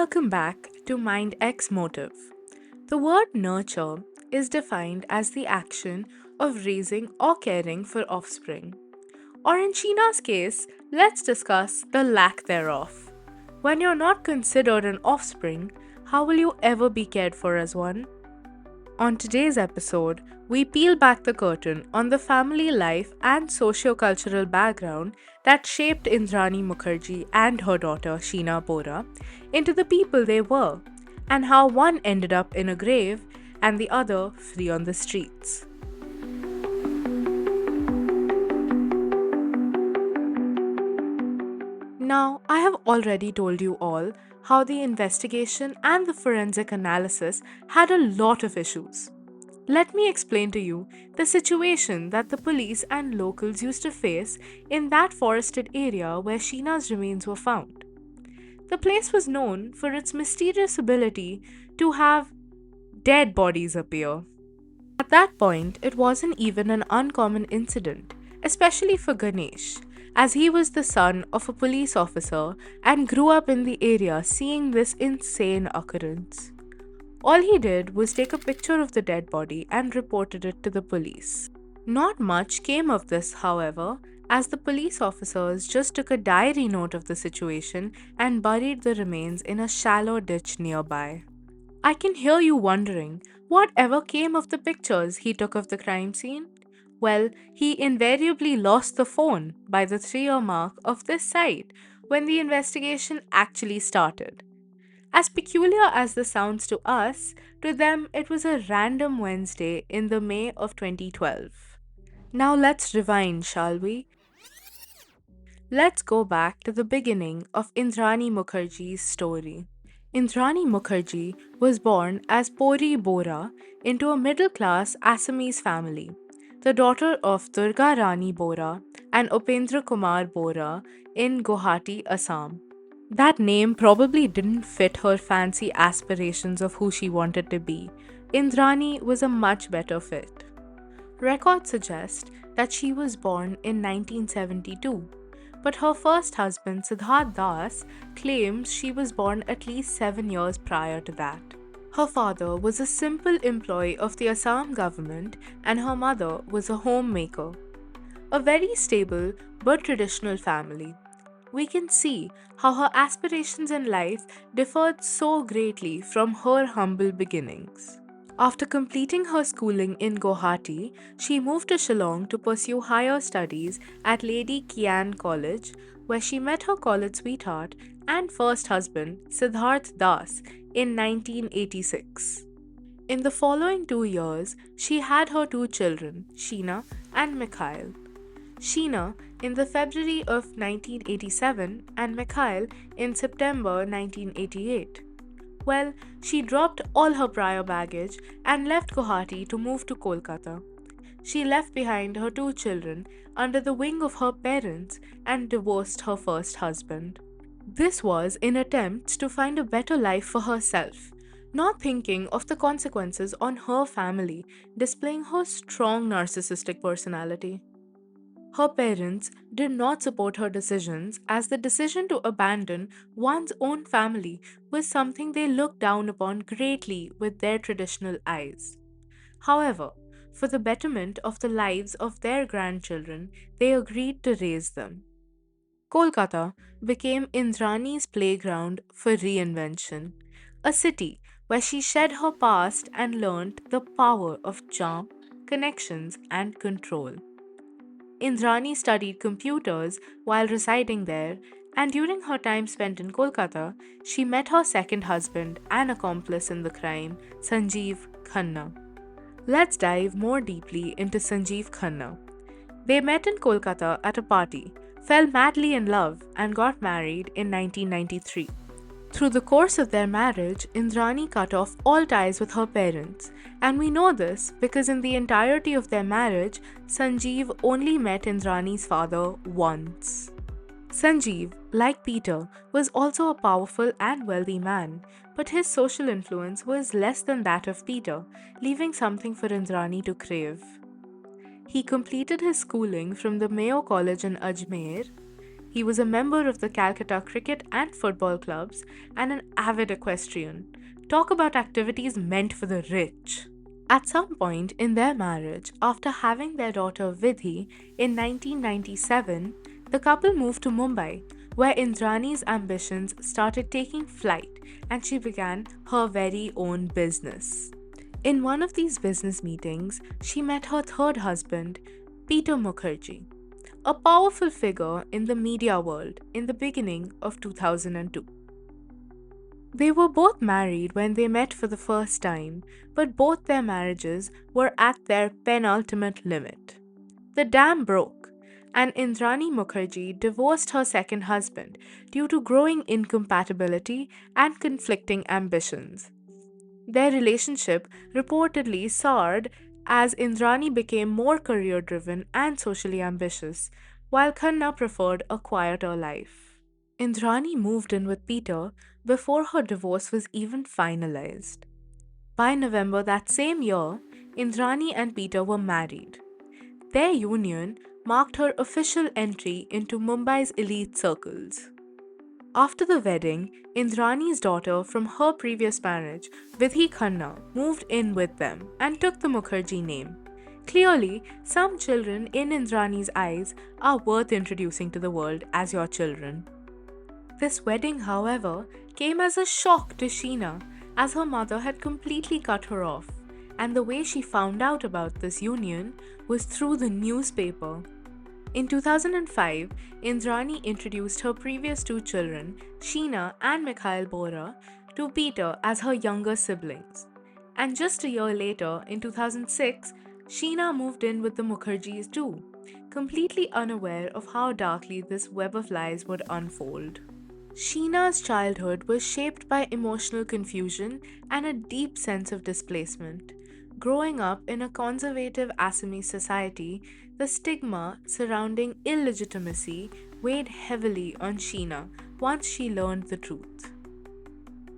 Welcome back to Mind X Motive. The word nurture is defined as the action of raising or caring for offspring. Or in Sheena's case, let's discuss the lack thereof. When you're not considered an offspring, how will you ever be cared for as one? On today's episode, we peel back the curtain on the family life and socio-cultural background that shaped Indrani Mukerjea and her daughter Sheena Bora into the people they were, and how one ended up in a grave and the other free on the streets. Now, I have already told you all how the investigation and the forensic analysis had a lot of issues. Let me explain to you the situation that the police and locals used to face in that forested area where Sheena's remains were found. The place was known for its mysterious ability to have dead bodies appear. At that point, it wasn't even an uncommon incident, especially for Ganesh, as he was the son of a police officer and grew up in the area seeing this insane occurrence. All he did was take a picture of the dead body and reported it to the police. Not much came of this, however, as the police officers just took a diary note of the situation and buried the remains in a shallow ditch nearby. I can hear you wondering, what ever came of the pictures he took of the crime scene? Well, he invariably lost the phone by the 3-year mark of this site when the investigation actually started. As peculiar as this sounds to us, to them it was a random Wednesday in the May of 2012. Now let's rewind, shall we? Let's go back to the beginning of Indrani Mukherjee's story. Indrani Mukherjee was born as Pori Bora into a middle-class Assamese family, the daughter of Durga Rani Bora and Upendra Kumar Bora in Guwahati, Assam. That name probably didn't fit her fancy aspirations of who she wanted to be. Indrani was a much better fit. Records suggest that she was born in 1972, but her first husband Siddharth Das claims she was born at least 7 years prior to that. Her father was a simple employee of the Assam government and her mother was a homemaker. A very stable but traditional family. We can see how her aspirations in life differed so greatly from her humble beginnings. After completing her schooling in Guwahati, she moved to Shillong to pursue higher studies at Lady Kian College, where she met her college sweetheart and first husband, Siddharth Das, in 1986. In the following 2 years, she had her 2 children, Sheena and Mikhail. Sheena in the February of 1987 and Mikhail in September 1988. Well, she dropped all her prior baggage and left Guwahati to move to Kolkata. She left behind her 2 children under the wing of her parents and divorced her first husband. This was in attempts to find a better life for herself, not thinking of the consequences on her family, displaying her strong narcissistic personality. Her parents did not support her decisions as the decision to abandon one's own family was something they looked down upon greatly with their traditional eyes. However, for the betterment of the lives of their grandchildren, they agreed to raise them. Kolkata became Indrani's playground for reinvention, a city where she shed her past and learned the power of charm, connections, and control. Indrani studied computers while residing there, and during her time spent in Kolkata, she met her second husband and accomplice in the crime, Sanjeev Khanna. Let's dive more deeply into Sanjeev Khanna. They met in Kolkata at a party, fell madly in love, and got married in 1993. Through the course of their marriage, Indrani cut off all ties with her parents, and we know this because in the entirety of their marriage, Sanjeev only met Indrani's father once. Sanjeev, like Peter, was also a powerful and wealthy man, but his social influence was less than that of Peter, leaving something for Indrani to crave. He completed his schooling from the Mayo College in Ajmer. He was a member of the Calcutta cricket and football clubs and an avid equestrian. Talk about activities meant for the rich. At some point in their marriage, after having their daughter Vidhi in 1997, the couple moved to Mumbai, where Indrani's ambitions started taking flight and she began her very own business. In one of these business meetings, she met her third husband, Peter Mukerjea, a powerful figure in the media world in the beginning of 2002. They were both married when they met for the first time, but both their marriages were at their penultimate limit. The dam broke, and Indrani Mukherjee divorced her second husband due to growing incompatibility and conflicting ambitions. Their relationship reportedly soured as Indrani became more career driven and socially ambitious, while Khanna preferred a quieter life. Indrani moved in with Peter before her divorce was even finalized. By November that same year, Indrani and Peter were married. Their union marked her official entry into Mumbai's elite circles. After the wedding, Indrani's daughter from her previous marriage, Vidhi Khanna, moved in with them and took the Mukherjee name. Clearly, some children in Indrani's eyes are worth introducing to the world as your children. This wedding, however, came as a shock to Sheena, as her mother had completely cut her off, and the way she found out about this union was through the newspaper. In 2005, Indrani introduced her previous two children, Sheena and Mikhail Bora, to Peter as her younger siblings. And just a year later, in 2006, Sheena moved in with the Mukherjees too, completely unaware of how darkly this web of lies would unfold. Sheena's childhood was shaped by emotional confusion and a deep sense of displacement. Growing up in a conservative Assamese society, the stigma surrounding illegitimacy weighed heavily on Sheena once she learned the truth.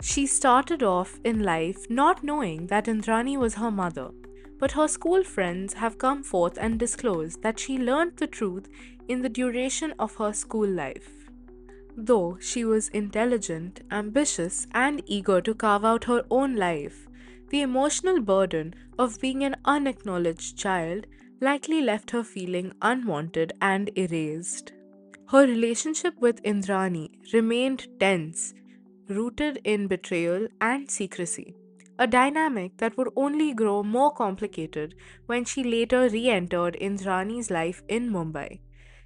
She started off in life not knowing that Indrani was her mother, but her school friends have come forth and disclosed that she learned the truth in the duration of her school life. Though she was intelligent, ambitious, and eager to carve out her own life, the emotional burden of being an unacknowledged child likely left her feeling unwanted and erased. Her relationship with Indrani remained tense, rooted in betrayal and secrecy, a dynamic that would only grow more complicated when she later re entered Indrani's life in Mumbai,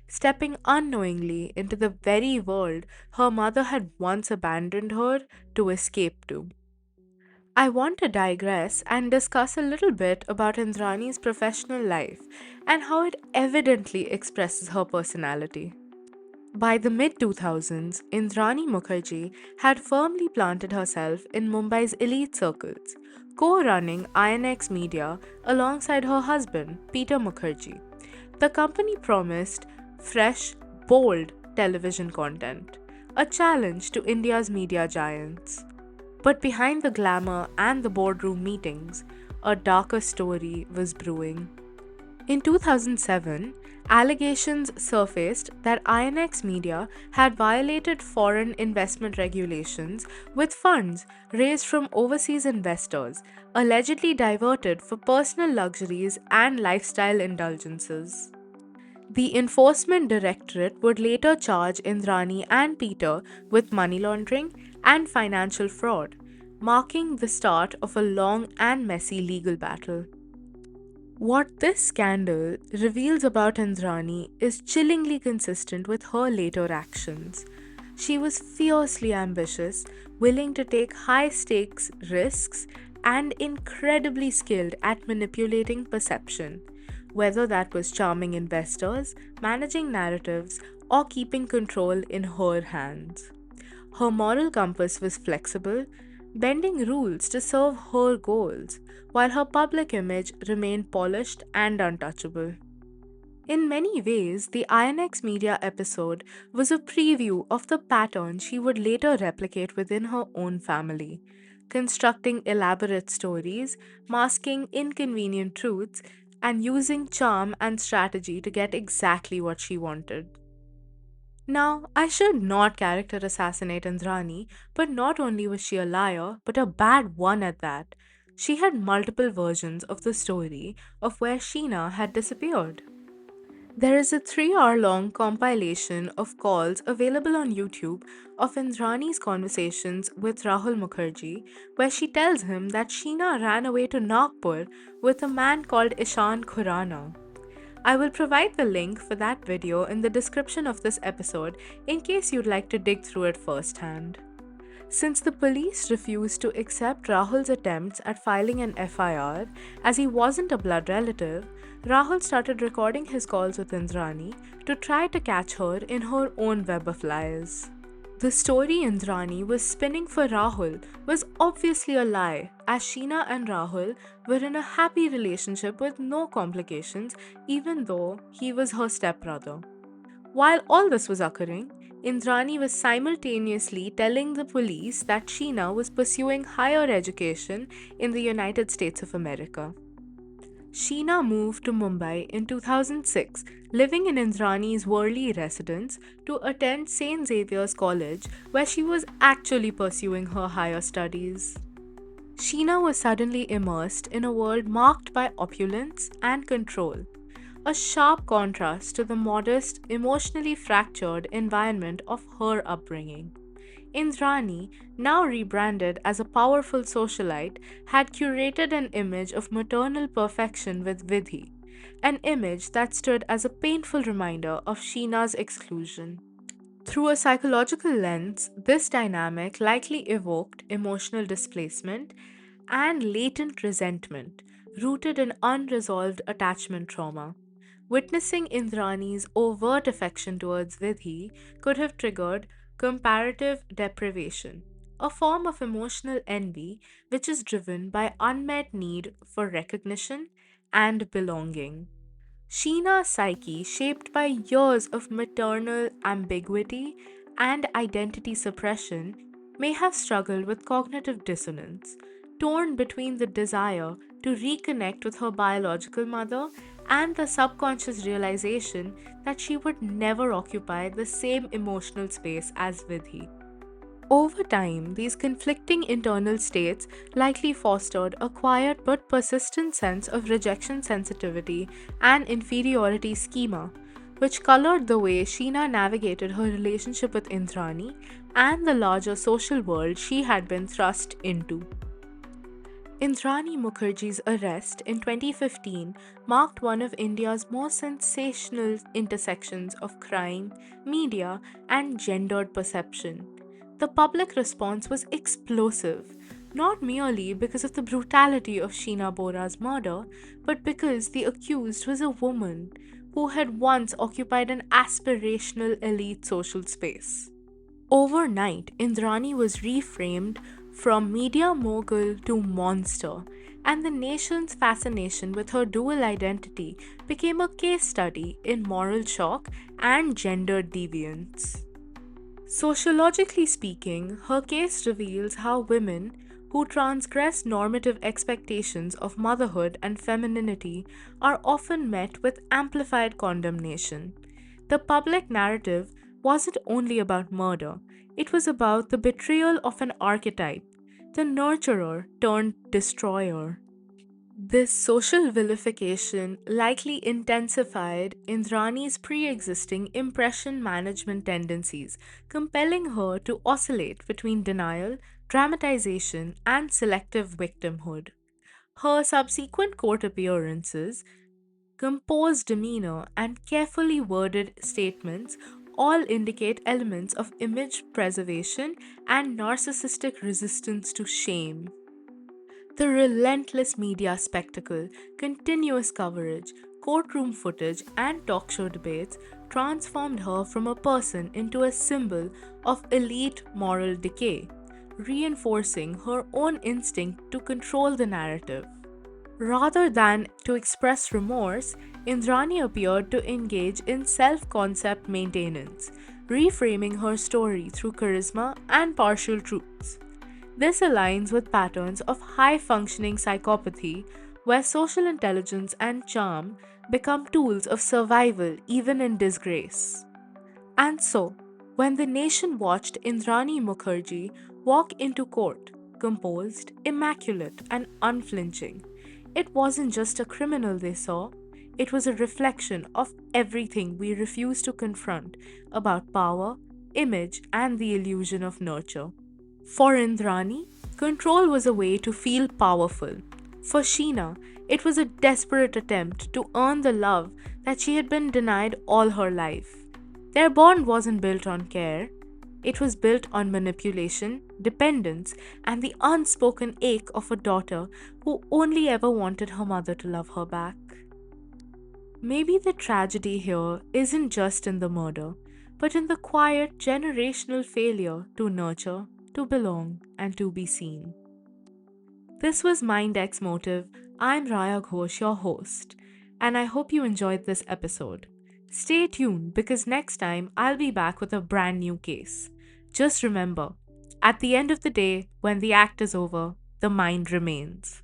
stepping unknowingly into the very world her mother had once abandoned her to escape to. I want to digress and discuss a little bit about Indrani's professional life and how it evidently expresses her personality. By the mid 2000s, Indrani Mukherjee had firmly planted herself in Mumbai's elite circles, co running INX Media alongside her husband, Peter Mukherjee. The company promised fresh, bold television content, a challenge to India's media giants. But behind the glamour and the boardroom meetings, a darker story was brewing. In 2007, allegations surfaced that INX Media had violated foreign investment regulations with funds raised from overseas investors, allegedly diverted for personal luxuries and lifestyle indulgences. The Enforcement Directorate would later charge Indrani and Peter with money laundering and financial fraud, marking the start of a long and messy legal battle. What this scandal reveals about Indrani is chillingly consistent with her later actions. She was fiercely ambitious, willing to take high stakes risks, and incredibly skilled at manipulating perception, whether that was charming investors, managing narratives, or keeping control in her hands. Her moral compass was flexible, bending rules to serve her goals, while her public image remained polished and untouchable. In many ways, the INX Media episode was a preview of the pattern she would later replicate within her own family, constructing elaborate stories, masking inconvenient truths, and using charm and strategy to get exactly what she wanted. Now, I should not character assassinate Indrani, but not only was she a liar, but a bad one at that. She had multiple versions of the story of where Sheena had disappeared. There is a 3-hour long compilation of calls available on YouTube of Indrani's conversations with Rahul Mukherjee, where she tells him that Sheena ran away to Nagpur with a man called Ishan Khurana. I will provide the link for that video in the description of this episode in case you'd like to dig through it firsthand. Since the police refused to accept Rahul's attempts at filing an FIR as he wasn't a blood relative, Rahul started recording his calls with Indrani to try to catch her in her own web of lies. The story Indrani was spinning for Rahul was obviously a lie, as Sheena and Rahul were in a happy relationship with no complications, even though he was her stepbrother. While all this was occurring, Indrani was simultaneously telling the police that Sheena was pursuing higher education in the United States of America. Sheena moved to Mumbai in 2006, living in Indrani's Worli residence to attend St. Xavier's College, where she was actually pursuing her higher studies. Sheena was suddenly immersed in a world marked by opulence and control, a sharp contrast to the modest, emotionally fractured environment of her upbringing. Indrani, now rebranded as a powerful socialite, had curated an image of maternal perfection with Vidhi, an image that stood as a painful reminder of Sheena's exclusion. Through a psychological lens, this dynamic likely evoked emotional displacement and latent resentment rooted in unresolved attachment trauma. Witnessing Indrani's overt affection towards Vidhi could have triggered comparative deprivation, a form of emotional envy which is driven by unmet need for recognition and belonging. Sheena's psyche, shaped by years of maternal ambiguity and identity suppression, may have struggled with cognitive dissonance, torn between the desire to reconnect with her biological mother and the subconscious realization that she would never occupy the same emotional space as Vidhi. Over time, these conflicting internal states likely fostered a quiet but persistent sense of rejection sensitivity and inferiority schema, which colored the way Sheena navigated her relationship with Indrani and the larger social world she had been thrust into. Indrani Mukherjee's arrest in 2015 marked one of India's most sensational intersections of crime, media, and gendered perception. The public response was explosive, not merely because of the brutality of Sheena Bora's murder, but because the accused was a woman who had once occupied an aspirational elite social space. Overnight, Indrani was reframed from media mogul to monster, and the nation's fascination with her dual identity became a case study in moral shock and gendered deviance. Sociologically speaking, her case reveals how women who transgress normative expectations of motherhood and femininity are often met with amplified condemnation. The public narrative wasn't only about murder, it was about the betrayal of an archetype, the nurturer turned destroyer. This social vilification likely intensified Indrani's pre existing impression management tendencies, compelling her to oscillate between denial, dramatization, and selective victimhood. Her subsequent court appearances, composed demeanor, and carefully worded statements all indicate elements of image preservation and narcissistic resistance to shame. The relentless media spectacle, continuous coverage, courtroom footage, and talk show debates transformed her from a person into a symbol of elite moral decay, reinforcing her own instinct to control the narrative. Rather than to express remorse, Indrani appeared to engage in self concept maintenance, reframing her story through charisma and partial truths. This aligns with patterns of high functioning psychopathy, where social intelligence and charm become tools of survival even in disgrace. And so, when the nation watched Indrani Mukherjee walk into court, composed, immaculate, and unflinching, it wasn't just a criminal they saw, it was a reflection of everything we refuse to confront about power, image, and the illusion of nurture. For Indrani, control was a way to feel powerful. For Sheena, it was a desperate attempt to earn the love that she had been denied all her life. Their bond wasn't built on care, it was built on manipulation, dependence, and the unspoken ache of a daughter who only ever wanted her mother to love her back. Maybe the tragedy here isn't just in the murder, but in the quiet generational failure to nurture, to belong, and to be seen. This was Mind X Motive. I'm Raya Ghosh, your host, and I hope you enjoyed this episode. Stay tuned because next time I'll be back with a brand new case. Just remember, at the end of the day, when the act is over, the mind remains.